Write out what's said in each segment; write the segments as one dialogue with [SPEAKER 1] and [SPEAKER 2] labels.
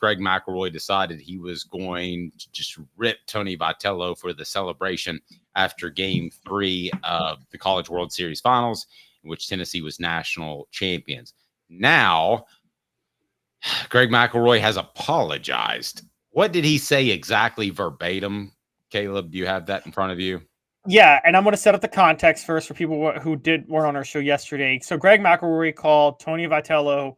[SPEAKER 1] Greg McElroy decided he was going to just rip Tony Vitello for the celebration after Game 3 of the College World Series Finals, in which Tennessee was national champions. Now, Greg McElroy has apologized. What did he say exactly verbatim? Caleb, do you have that in front of you?
[SPEAKER 2] Yeah, and I'm going to set up the context first for people who weren't on our show yesterday. So Greg McElroy called Tony Vitello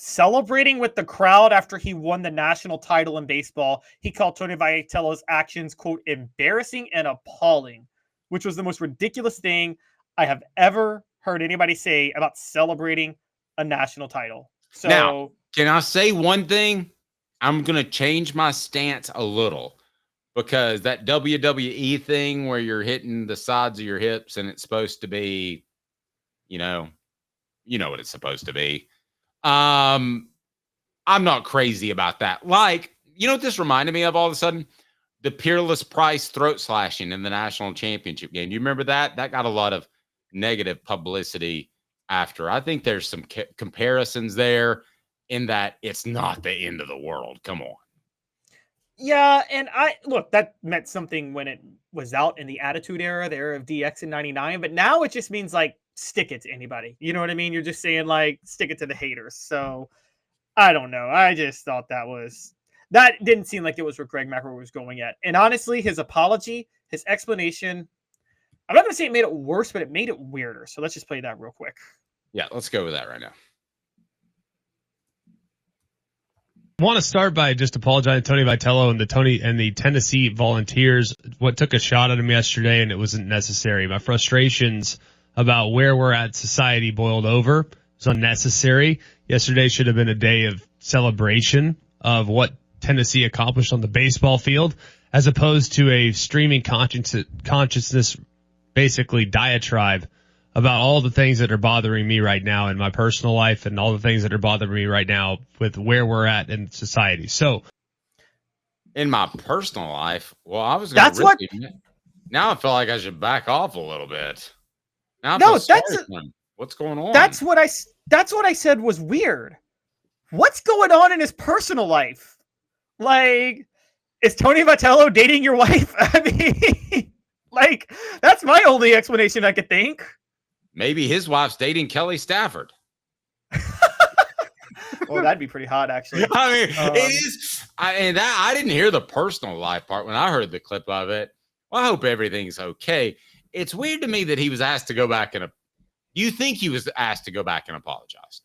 [SPEAKER 2] celebrating with the crowd after he won the national title in baseball. He called Tony Vitello's actions, quote, embarrassing and appalling, which was the most ridiculous thing I have ever heard anybody say about celebrating a national title. So
[SPEAKER 1] now, can I say one thing? I'm going to change my stance a little. Because that WWE thing where you're hitting the sides of your hips and it's supposed to be, you know what it's supposed to be. I'm not crazy about that. Like, you know what this reminded me of all of a sudden? The Peerless Price throat slashing in the national championship game. You remember that? That got a lot of negative publicity after. I think there's some comparisons there in that it's not the end of the world. Come on.
[SPEAKER 2] Yeah, and that meant something when it was out in the Attitude Era, the era of DX in 99, but now it just means like stick it to anybody. You know what I mean? You're just saying like stick it to the haters. So I don't know. I just thought that didn't seem like it was where Greg McElroy was going at. And honestly, his apology, his explanation, I'm not going to say it made it worse, but it made it weirder. So let's just play that real quick.
[SPEAKER 1] Yeah, let's go with that right now.
[SPEAKER 3] I want to start by just apologizing to Tony Vitello and the Tennessee Volunteers. What took a shot at him yesterday, and it wasn't necessary. My frustrations about where we're at society boiled over. It was unnecessary. Yesterday should have been a day of celebration of what Tennessee accomplished on the baseball field, as opposed to a streaming consciousness, basically diatribe about all the things that are bothering me right now in my personal life and all the things that are bothering me right now with where we're at in society. So
[SPEAKER 1] in my personal life, well, I was going to now I feel like I should back off a little bit. Now what's going on?
[SPEAKER 2] That's what I said was weird. What's going on in his personal life? Like, is Tony Vitello dating your wife? I mean, like, that's my only explanation I could think.
[SPEAKER 1] Maybe his wife's dating Kelly Stafford.
[SPEAKER 2] Well, that'd be pretty hot, actually.
[SPEAKER 1] I mean, it is. I didn't hear the personal life part when I heard the clip of it. Well, I hope everything's okay. It's weird to me that he was asked to go back and. You think he was asked to go back and apologize?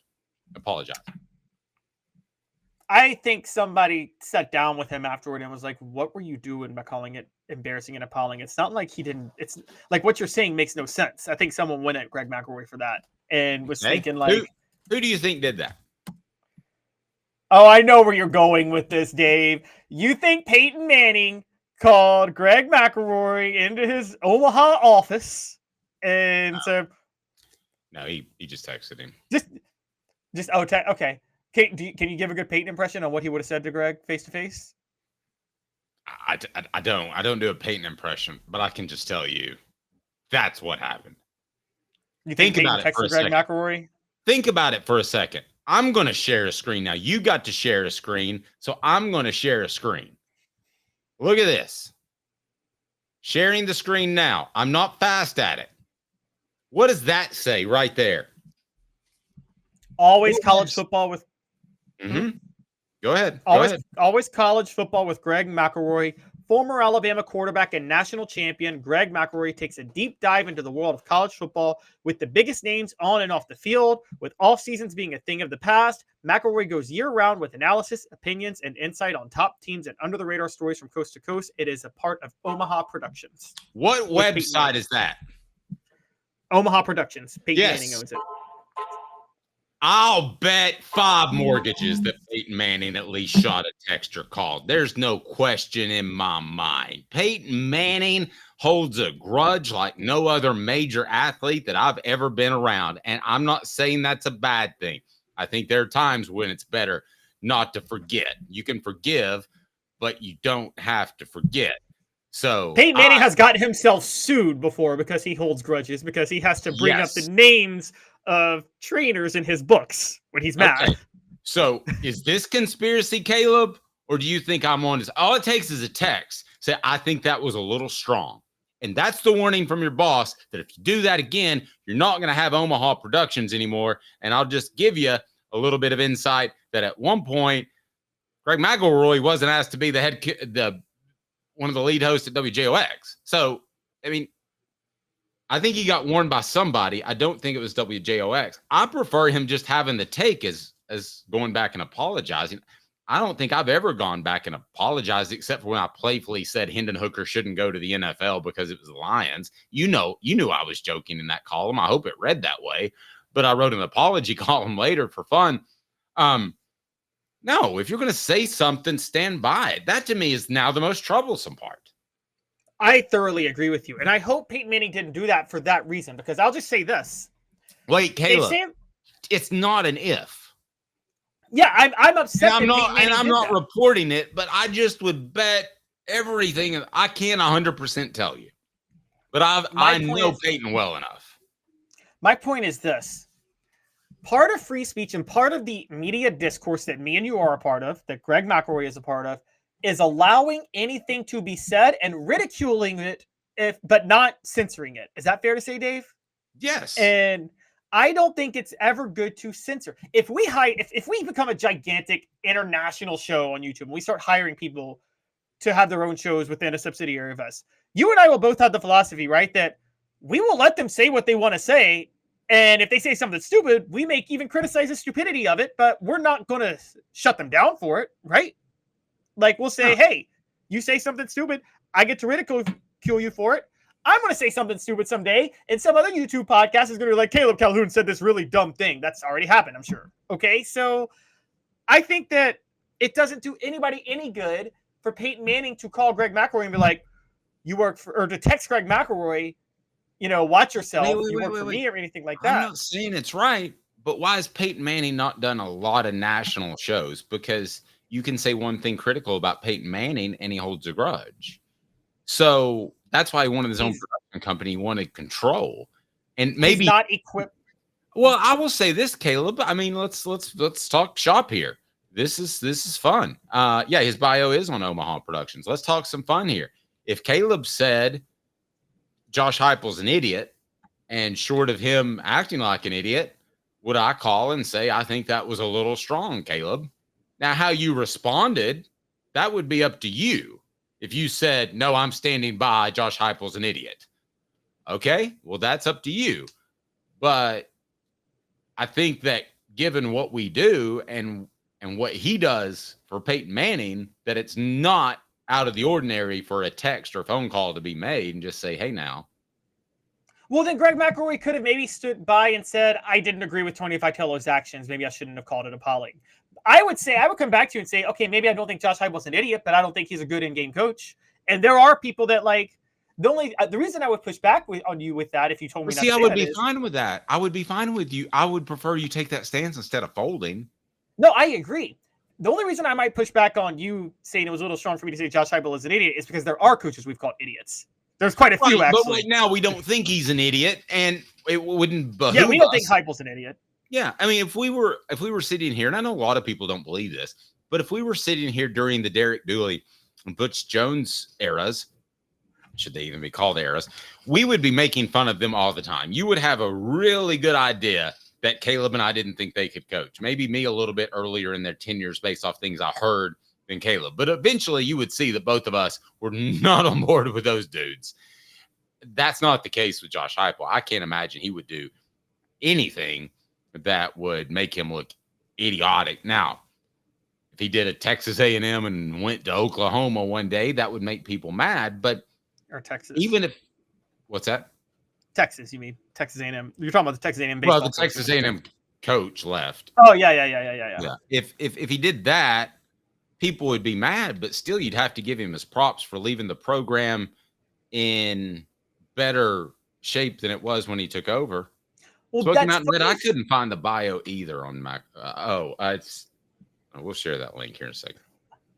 [SPEAKER 2] I think somebody sat down with him afterward and was like, "What were you doing by calling it embarrassing and appalling?" It's not like he didn't. It's like what you're saying makes no sense. I think someone went at Greg McElroy for that and was thinking like,
[SPEAKER 1] "Who do you think did that?"
[SPEAKER 2] Oh, I know where you're going with this, Dave. You think Peyton Manning called Greg McElroy into his Omaha office and said,
[SPEAKER 1] "No, he just texted him."
[SPEAKER 2] Okay. Can you give a good Peyton impression on what he would have said to Greg face to face?
[SPEAKER 1] I don't do a Peyton impression, but I can just tell you that's what happened.
[SPEAKER 2] You think Peyton texted Greg McElroy?
[SPEAKER 1] Think about it for a second. I'm going to share a screen now. You got to share a screen, so I'm going to share a screen. Look at this. Sharing the screen now. I'm not fast at it. What does that say right there?
[SPEAKER 2] Always college football with.
[SPEAKER 1] Mm-hmm. Go ahead.
[SPEAKER 2] Always college football with Greg McElroy, former Alabama quarterback and national champion. Greg McElroy takes a deep dive into the world of college football with the biggest names on and off the field. With off seasons being a thing of the past, McElroy goes year-round with analysis, opinions, and insight on top teams and under-the-radar stories from coast to coast. It is a part of Omaha Productions.
[SPEAKER 1] What website is that?
[SPEAKER 2] Omaha Productions. Peyton Manning owns it.
[SPEAKER 1] I'll bet 5 mortgages that Peyton Manning at least shot a text or called. There's no question in my mind. Peyton Manning holds a grudge like no other major athlete that I've ever been around. And I'm not saying that's a bad thing. I think there are times when it's better not to forget. You can forgive, but you don't have to forget. So
[SPEAKER 2] Peyton Manning has gotten himself sued before because he holds grudges, because he has to bring up the names of trainers in his books when he's mad.
[SPEAKER 1] Okay. So is this conspiracy, Caleb, Or do you think I'm on this? All it takes is a text. Say, I think that was a little strong. And that's the warning from your boss that if you do that again, you're not going to have Omaha Productions anymore. And I'll just give you a little bit of insight that at one point, Greg McElroy wasn't asked to be one of the lead hosts at WJOX. So, I mean, I think he got warned by somebody. I don't think it was WJOX. I prefer him just having the take as going back and apologizing. I don't think I've ever gone back and apologized except for when I playfully said Hendon Hooker shouldn't go to the NFL because it was the Lions. You knew I was joking in that column. I hope it read that way, but I wrote an apology column later for fun. No, if you're going to say something, stand by it. That to me is now the most troublesome part.
[SPEAKER 2] I thoroughly agree with you. And I hope Peyton Manning didn't do that for that reason, because I'll just say this.
[SPEAKER 1] Wait, Caleb, it's not an if.
[SPEAKER 2] Yeah, I'm upset.
[SPEAKER 1] I'm not reporting it, but I just would bet everything. I can't 100% tell you, but I know Peyton well enough.
[SPEAKER 2] My point is this. Part of free speech and part of the media discourse that me and you are a part of, that Greg McElroy is a part of, is allowing anything to be said and ridiculing it, but not censoring it. Is that fair to say, Dave?
[SPEAKER 1] Yes.
[SPEAKER 2] And I don't think it's ever good to censor. If we become a gigantic international show on YouTube and we start hiring people to have their own shows within a subsidiary of us, you and I will both have the philosophy, right, that we will let them say what they want to say. And if they say something stupid, we may even criticize the stupidity of it, but we're not going to shut them down for it, right? Like, we'll say, hey, you say something stupid, I get to ridicule you for it. I'm going to say something stupid someday, and some other YouTube podcast is going to be like, Caleb Calhoun said this really dumb thing. That's already happened, I'm sure. Okay, so I think that it doesn't do anybody any good for Peyton Manning to call Greg McElroy and be like, or to text Greg McElroy, watch yourself. You work for me or anything like that.
[SPEAKER 1] I'm not saying it's right, but why has Peyton Manning not done a lot of national shows? Because you can say one thing critical about Peyton Manning and he holds a grudge. So that's why he wanted his own production company. He wanted control, and maybe
[SPEAKER 2] he's not equipped.
[SPEAKER 1] Well, I will say this, Caleb. I mean, let's talk shop here. This is fun. Yeah, his bio is on Omaha Productions. Let's talk some fun here. If Caleb said Josh Heupel's an idiot, and short of him acting like an idiot, would I call and say I think that was a little strong, Caleb? Now, how you responded, that would be up to you. If you said, no, I'm standing by, Josh Heupel's an idiot. Okay, well, that's up to you. But I think that given what we do and what he does for Peyton Manning, that it's not out of the ordinary for a text or phone call to be made and just say, hey, now.
[SPEAKER 2] Well, then Greg McElroy could have maybe stood by and said, I didn't agree with Tony Vitello's actions. Maybe I shouldn't have called it a poly. I would come back to you and say, okay, maybe I don't think Josh Heupel's an idiot, but I don't think he's a good in-game coach. And there are people that the reason I would push back on you with that, if you told me,
[SPEAKER 1] I would be fine with that. I would be fine with you. I would prefer you take that stance instead of folding.
[SPEAKER 2] No, I agree. The only reason I might push back on you saying it was a little strong for me to say Josh Heupel is an idiot is because there are coaches we've called idiots. There's quite a few, actually.
[SPEAKER 1] But right now we don't think he's an idiot, and it wouldn't behoove
[SPEAKER 2] Yeah, we don't think Heupel's an idiot.
[SPEAKER 1] Yeah, I mean, if we were sitting here, and I know a lot of people don't believe this, but if we were sitting here during the Derek Dooley and Butch Jones eras, should they even be called eras, we would be making fun of them all the time. You would have a really good idea that Caleb and I didn't think they could coach. Maybe me a little bit earlier in their tenures based off things I heard than Caleb. But eventually you would see that both of us were not on board with those dudes. That's not the case with Josh Heupel. I can't imagine he would do anything that would make him look idiotic. Now, if he did a Texas A&M and went to Oklahoma one day, that would make people mad. But
[SPEAKER 2] or Texas,
[SPEAKER 1] even if what's that?
[SPEAKER 2] Texas, you mean Texas A&M? You're talking about the Texas A&M baseball.
[SPEAKER 1] Well, the Texas A&M coach left.
[SPEAKER 2] Oh yeah.
[SPEAKER 1] If he did that, people would be mad. But still, you'd have to give him his props for leaving the program in better shape than it was when he took over. Well, I couldn't find the bio either on Mac. We'll share that link here in a second.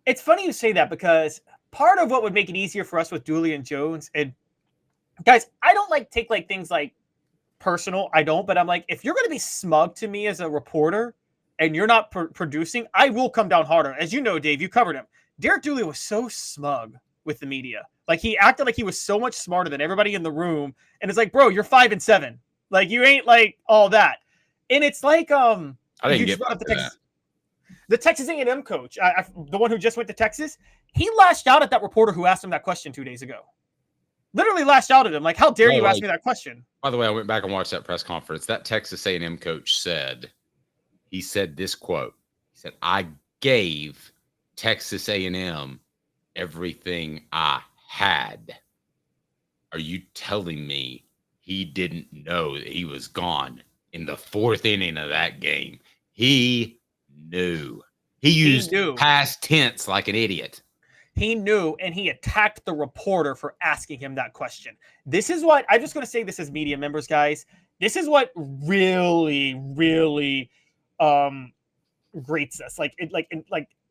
[SPEAKER 2] It's funny you say that because part of what would make it easier for us with Dooley and Jones, and guys, I don't take things like personal. I don't, but I'm like, if you're going to be smug to me as a reporter, and you're not producing, I will come down harder. As you know, Dave, you covered him. Derek Dooley was so smug with the media. Like, he acted like he was so much smarter than everybody in the room. And it's like, bro, you're 5-7. Like, you ain't like all that. And it's like,
[SPEAKER 1] I didn't get
[SPEAKER 2] the Texas A&M coach, the one who just went to Texas, he lashed out at that reporter who asked him that question 2 days ago. Literally lashed out at him. Like, how dare you ask me that question?
[SPEAKER 1] By the way, I went back and watched that press conference. That Texas A&M coach said this quote. He said, I gave Texas A&M everything I had. Are you telling me he didn't know that he was gone in the 4th inning of that game? He knew. He used past tense like an idiot.
[SPEAKER 2] He knew, and he attacked the reporter for asking him that question. This is what I'm just going to say. This as media members, guys. This is what really, really grates us. Like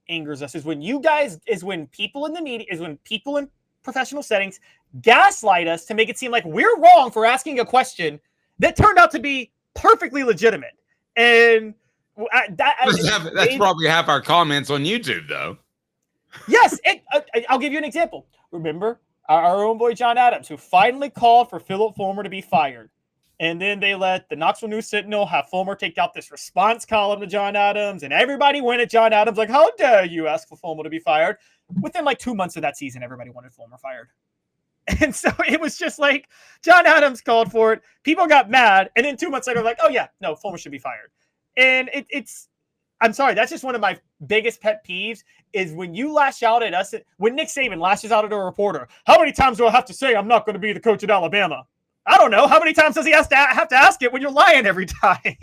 [SPEAKER 2] angers us. Is when people in the media, is when people in professional settings gaslight us to make it seem like we're wrong for asking a question that turned out to be perfectly legitimate. And
[SPEAKER 1] that's probably half our comments on YouTube, though.
[SPEAKER 2] Yes, I'll give you an example. Remember our own boy John Adams, who finally called for Philip Fulmer to be fired. And then they let the Knoxville News Sentinel have Fulmer take out this response column to John Adams. And everybody went at John Adams like, how dare you ask for Fulmer to be fired? Within like 2 months of that season, everybody wanted Fulmer fired. And so it was just like John Adams called for it. People got mad. And then 2 months later, like, oh, yeah, no, Fulmer should be fired. And it's I'm sorry, that's just one of my biggest pet peeves is when you lash out at us. When Nick Saban lashes out at a reporter, how many times do I have to say I'm not going to be the coach at Alabama? I don't know. How many times does he have to ask it when you're lying every time?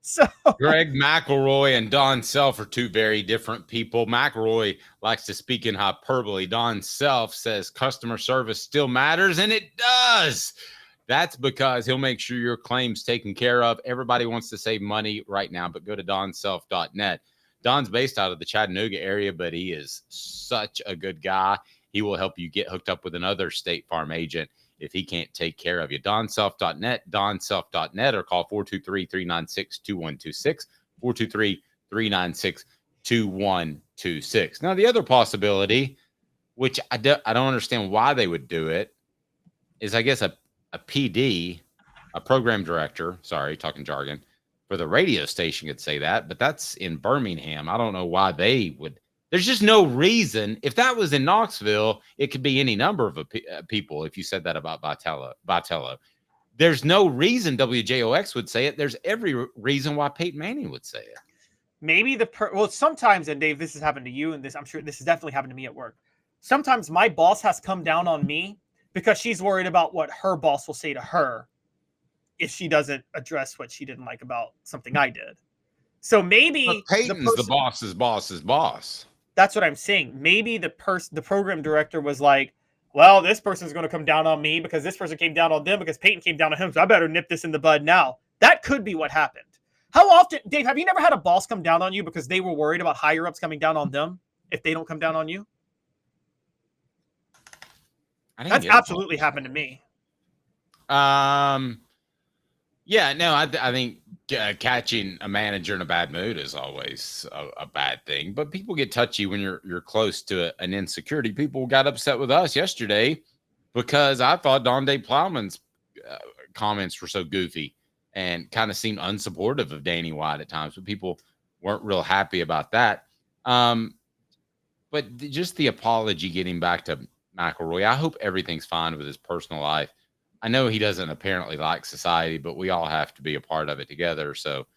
[SPEAKER 2] So
[SPEAKER 1] Greg McElroy and Don Self are two very different people. McElroy likes to speak in hyperbole. Don Self says customer service still matters, and it does. That's because he'll make sure your claim's taken care of. Everybody wants to save money right now, but go to donself.net. Don's based out of the Chattanooga area, but he is such a good guy. He will help you get hooked up with another State Farm agent if he can't take care of you. Donself.net, donself.net, or call 423-396-2126, 423-396-2126. Now, the other possibility, which I don't understand why they would do it, is I guess a PD, a program director, sorry, talking jargon, for the radio station could say that, but that's in Birmingham. I don't know why they would. There's just no reason. If that was in Knoxville, it could be any number of people. If you said that about Vitello, there's no reason WJOX would say it. There's every reason why Peyton Manning would say it.
[SPEAKER 2] Maybe sometimes, and Dave, this has happened to you, and I'm sure this has definitely happened to me at work. Sometimes my boss has come down on me because she's worried about what her boss will say to her if she doesn't address what she didn't like about something I did. So maybe
[SPEAKER 1] but Peyton's the boss's boss's boss.
[SPEAKER 2] That's what I'm saying. Maybe the program director was like, well, this person's going to come down on me because this person came down on them because Peyton came down on him. So I better nip this in the bud now. That could be what happened. How often, Dave, have you never had a boss come down on you because they were worried about higher ups coming down on them if they don't come down on you? That's absolutely happened to me.
[SPEAKER 1] Yeah, no, I think catching a manager in a bad mood is always a bad thing. But people get touchy when you're close to an insecurity. People got upset with us yesterday because I thought Donde Plowman's comments were so goofy and kind of seemed unsupportive of Danny White at times. But people weren't real happy about that. But just the apology getting back to McElroy, I hope everything's fine with his personal life. I know he doesn't apparently like society, but we all have to be a part of it together. So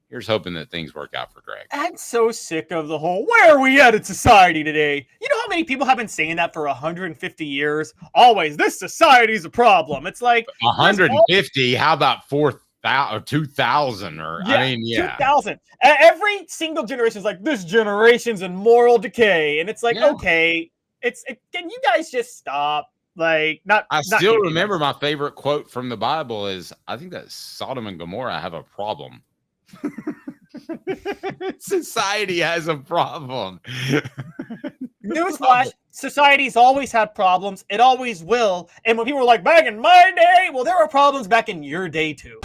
[SPEAKER 1] here's hoping that things work out for Greg.
[SPEAKER 2] I'm so sick of the whole, where are we at in society today? You know how many people have been saying that for 150 years? Always, this society's a problem. It's like
[SPEAKER 1] 150. How about 4,000 or 2,000? Or
[SPEAKER 2] yeah,
[SPEAKER 1] I mean, yeah,
[SPEAKER 2] 2,000. Every single generation is like, this generation's in moral decay, and it's like, okay, can you guys just stop? Like, I
[SPEAKER 1] still remember my favorite quote from the Bible is, I think that Sodom and Gomorrah have a problem. Society has a problem.
[SPEAKER 2] Newsflash, society's always had problems. It always will. And when people were like, back in my day, well, there were problems back in your day too.